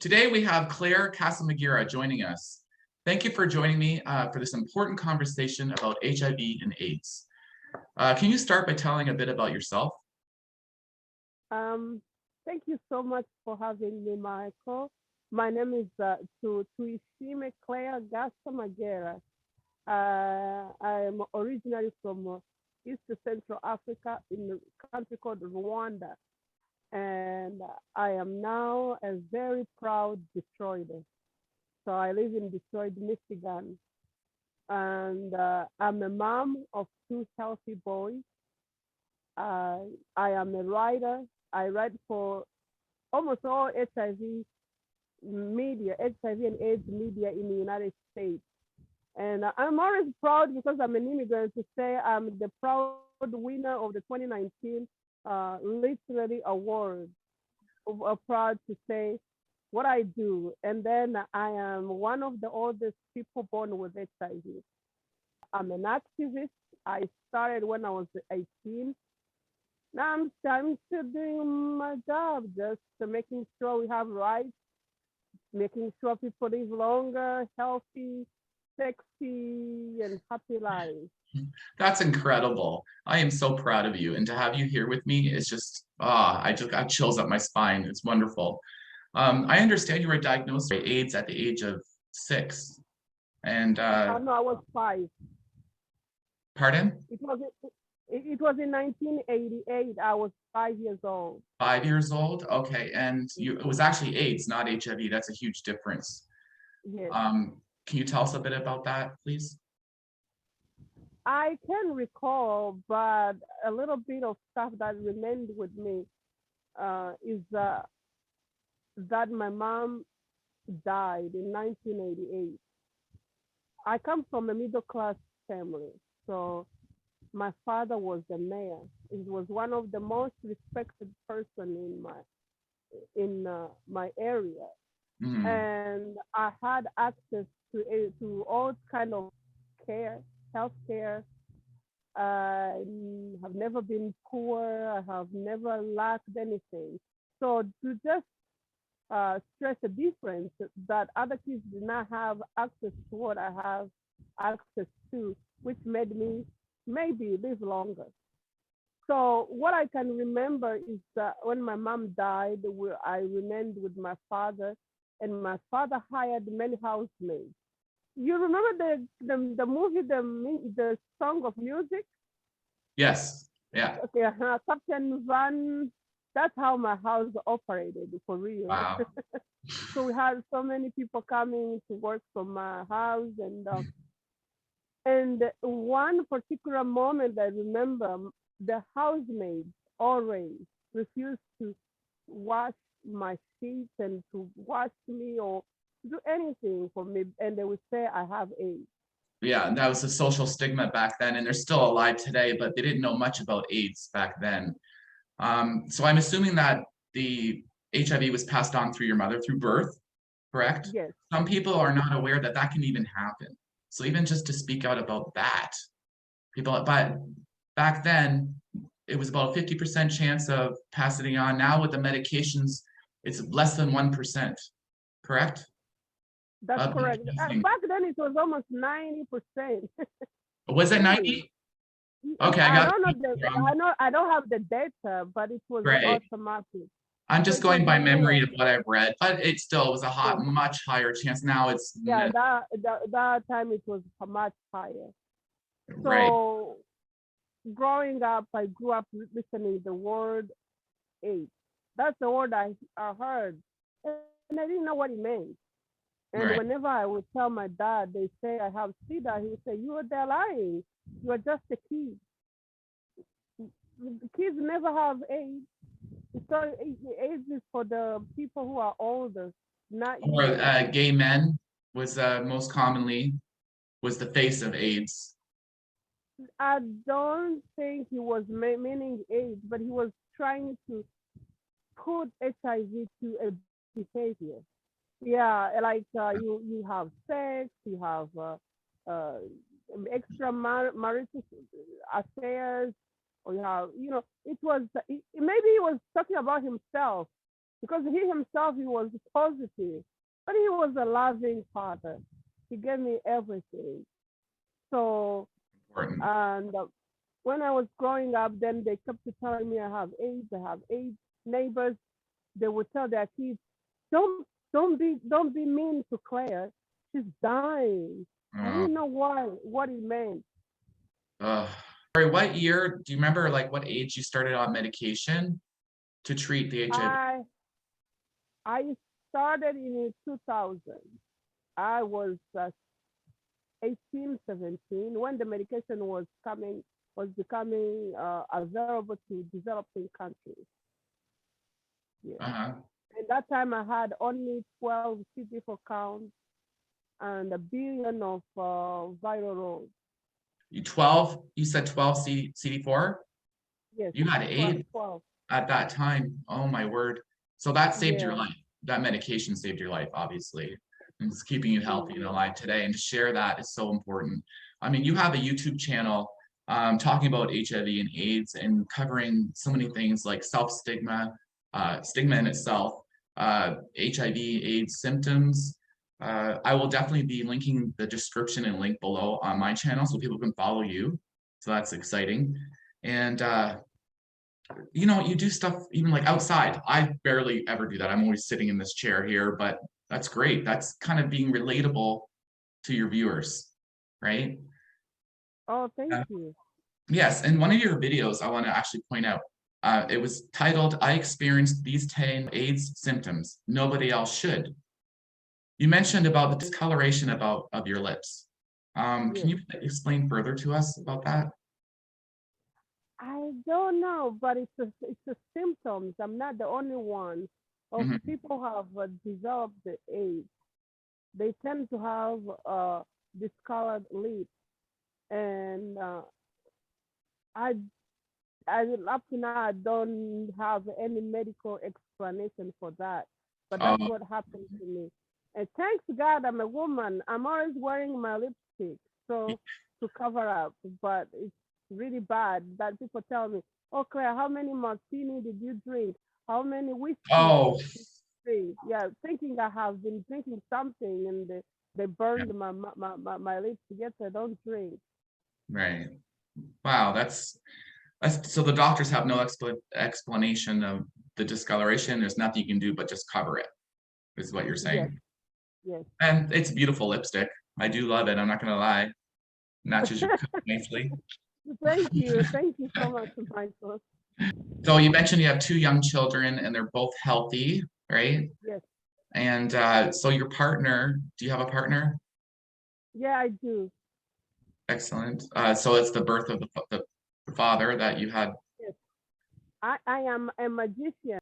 Today we have Claire Gasamagera joining us. Thank you for joining me for this important conversation about HIV and AIDS. Can you start by telling a bit about yourself? Thank you so much for having me, Michael. My name is Tuishime Claire Gasamagera. I am originally from East Central Africa in a country called Rwanda. And I am now a very proud Detroiter. So I live in Detroit, Michigan. And I'm a mom of two healthy boys. I am a writer. I write for almost all HIV media, HIV and AIDS media in the United States. And I'm always proud because I'm an immigrant to say I'm the proud winner of the 2019 Literary Award. Proud to say what I do. And then I am one of the oldest people born with HIV. I'm an activist. I started when I was 18. Now I'm still doing my job, just making sure we have rights, making sure people live longer, healthy, sexy, and happy lives. That's incredible. I am so proud of you. And to have you here with me is just, I just got chills up my spine. It's wonderful. I understand you were diagnosed with AIDS at the age of 6. And no, I was 5. Pardon? It was in 1988. I was 5 years old. 5 years old? Okay. And it was actually AIDS, not HIV. That's a huge difference. Yes. Can you tell us a bit about that, please? I can recall, but a little bit of stuff that remained with me is that my mom died in 1988. I come from a middle class family, so my father was the mayor. He was one of the most respected person in my area, and I had access to all kind of care, healthcare. I have never been poor. I have never lacked anything. So to just stress the difference that other kids did not have access to what I have access to, which made me maybe live longer. So what I can remember is that when my mom died, I remained with my father, and my father hired many housemaids. You remember the movie, the Song of Music? Yes. Yeah. Okay, Captain Van. That's how my house operated for real. Wow. So we had so many people coming to work from my house, and one particular moment I remember, the housemaids always refused to wash my sheets and to wash me or do anything for me, and they would say I have AIDS. Yeah, that was a social stigma back then, and they're still alive today, but they didn't know much about AIDS back then. So I'm assuming that the HIV was passed on through your mother through birth, correct? Yes. Some people are not aware that that can even happen. So even just to speak out about that, but back then, it was about a 50% chance of passing it on. Now with the medications, it's less than 1%, correct? That's correct. Back then, it was almost 90%. Was it 90? Okay, I don't have the data, but it was automatic. I'm just going by memory of what I've read, but it still was a much higher chance. Now it's that time it was much higher. Right. So growing up, I grew up listening the word AIDS. That's the word I heard, and I didn't know what it meant. And whenever I would tell my dad, they say I have SIDA, he would say, they're lying. You are just a kid. Kids never have AIDS. So AIDS is for the people who are older, not you. Or gay men was most commonly was the face of AIDS. I don't think he was meaning AIDS, but he was trying to put HIV to a behavior. Yeah, like you have sex, you have extramarital affairs, or you have, it was maybe he was talking about himself. because he himself, he was positive, but he was a loving father. He gave me everything. So, Important. and when I was growing up, then they kept telling me I have AIDS, I have AIDS. Neighbors, they would tell their kids, don't be mean to Claire. She's dying. I Uh, didn't know what it meant. uh, Sorry, what year, do you remember like what age you started on medication to treat the HIV? I I started in 2000. I was 18, 17 when the medication was becoming available to developing countries. Yeah. Uh-huh. At that time, I had only 12 CD4 counts and a billion of viral loads. You said 12 CD4? Yes, You had 12, eight 12. at that time. Oh my word. So that saved your Yeah. life. That medication saved your life, obviously. And it's keeping you healthy and Yeah. alive today. And to share that is so important. I mean, you have a YouTube channel talking about HIV and AIDS and covering so many things like self-stigma, stigma in itself, HIV, AIDS symptoms. I will definitely be linking the description and link below on my channel so people can follow you. So that's exciting. And you do stuff even like outside. I barely ever do that. I'm always sitting in this chair here, but that's great. That's kind of being relatable to your viewers, right? Oh, thank Uh, you. yes, and one of your videos I want to actually point out, it was titled, I experienced these 10 AIDS symptoms. Nobody else should. You mentioned about the discoloration of your lips. Can Yes. you explain further to us about that? I don't know, but it's a symptoms. I'm not the only one. Of Mhm. people who have developed the AIDS, they tend to have discolored lips, and I up to now I don't have any medical explanation for that, but Oh, that's what happened to me. And thanks God I'm a woman. I'm always wearing my lipstick so to cover up, but it's really bad that people tell me, "Oh Claire, how many martini did you drink? How many whiskey oh, drink?" Yeah, thinking I have been drinking something, and they yeah, burned my lips to get I don't drink. right. Wow, so the doctors have no explanation of the discoloration. There's nothing you can do but just cover it, is what you're Yes, saying. yes. And it's beautiful lipstick. I do love it. I'm not gonna lie. Matches your coat nicely. Thank you. Thank you so much, Michael. So you mentioned you have two young children and they're both healthy, right? Yes. And so your partner, do you have a partner? Yeah, I do. Excellent. So it's the birth of the father that you had. Yes. I am a magician.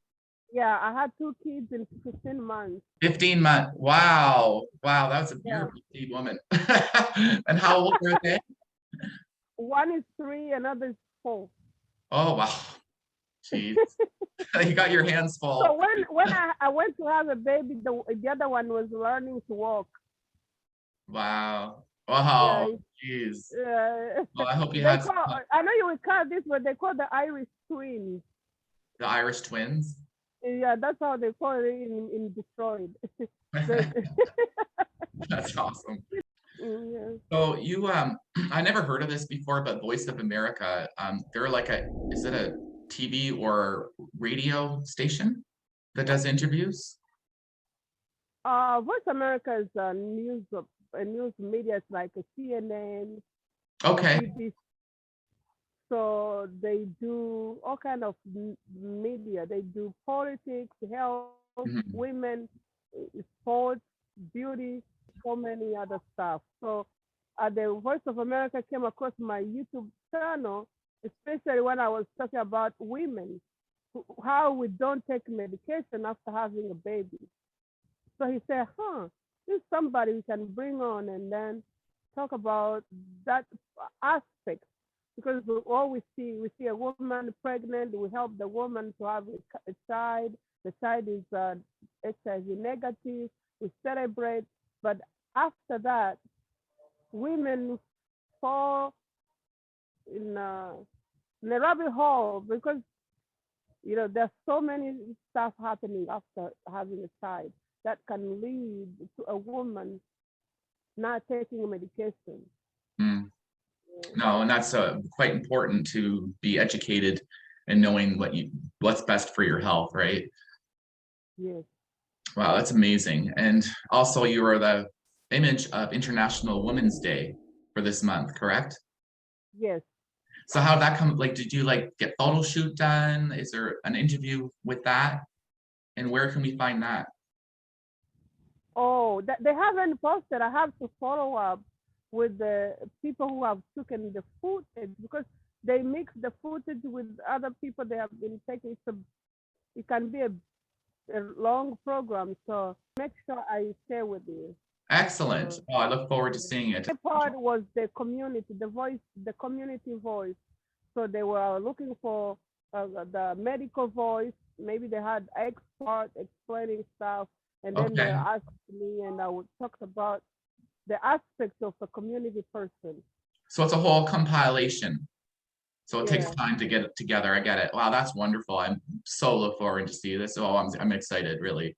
Yeah, I had two kids in 15 months. 15 months. Wow. Wow, that was a Yeah. beautiful deep woman. And how old were they? One is 3, another is 4. Oh, wow. Jeez. You got your hands So full. when I went to have a baby, the other one was learning to walk. Wow. Yeah. Wow. Jeez. Well, I hope you They had call, I know you will call this, but they call the Irish twins. the Irish twins. Yeah, that's how they call it in Detroit. The- That's awesome. yeah. So you I never heard of this before, but Voice of America, they're like is it a TV or radio station that does interviews? Voice America is a news media. It's like a CNN, Okay. BBC. So they do all kind of media. They do politics, health, Mhm. women, sports, beauty, so many other stuff. So the Voice of America came across my YouTube channel, especially when I was talking about women, how we don't take medication after having a baby. So he said, this is somebody we can bring on and then talk about that aspect. Because all we see a woman pregnant, we help the woman to have a child. The child is HIV negative, we celebrate. But after that, women fall in a rabbit hole because There's so many stuff happening after having a child that can lead to a woman not taking medication. Mm. No, and that's quite important to be educated and knowing what's best for your health, right? Yes, Wow, that's amazing. And also, you are the image of International Women's Day for this month, correct? yes. So how did that come? Like, did you like get photo shoot done? Is there an interview with that? And where can we find that? Oh, they haven't posted. I have to follow up with the people who have taken the footage because they mix the footage with other people they have been taking. So it can be a long program. So make sure I share with you. Excellent. So Oh, I look forward to seeing it. the part was the community, the voice, the community voice. So they were looking for the medical voice. Maybe they had expert explaining stuff, and then they Okay. asked me, and I would talk about the aspects of a community person. So it's a whole compilation. So it takes Yeah, time to get it together. I get it. Wow, that's wonderful. I'm so look forward to see this. Oh, I'm excited, really.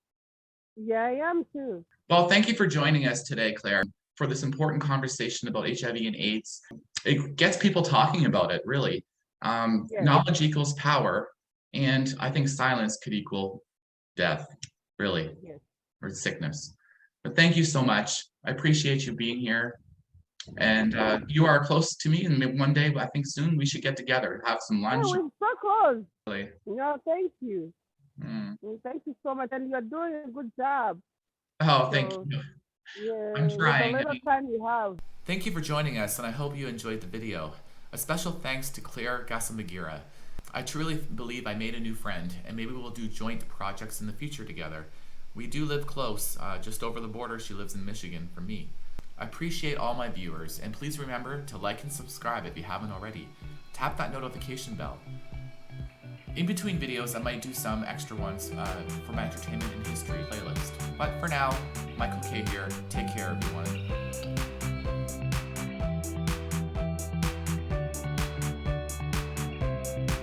yeah, I am too. Well, thank you for joining us today, Claire, for this important conversation about HIV and AIDS. It gets people talking about it, really. Yes, Knowledge equals power, and I think silence could equal death, really, yes. or sickness. But thank you so much. I appreciate you being here. And you are close to me, and maybe one day, I think soon, we should get together, have some Yeah, lunch. we're so close. Really. No, thank you. Mm. Thank you so much, and you're doing a good job. Oh, thank So you. I'm yeah, with the trying. little time you have. Thank you for joining us, and I hope you enjoyed the video. A special thanks to Claire Gasamagera. I truly believe I made a new friend, and maybe we'll do joint projects in the future together. We do live close, just over the border. She lives in Michigan from me. I appreciate all my viewers, and please remember to like and subscribe if you haven't already. Tap that notification bell. In between videos, I might do some extra ones for my entertainment and history playlist. But for now, Michael K here. Take care, everyone.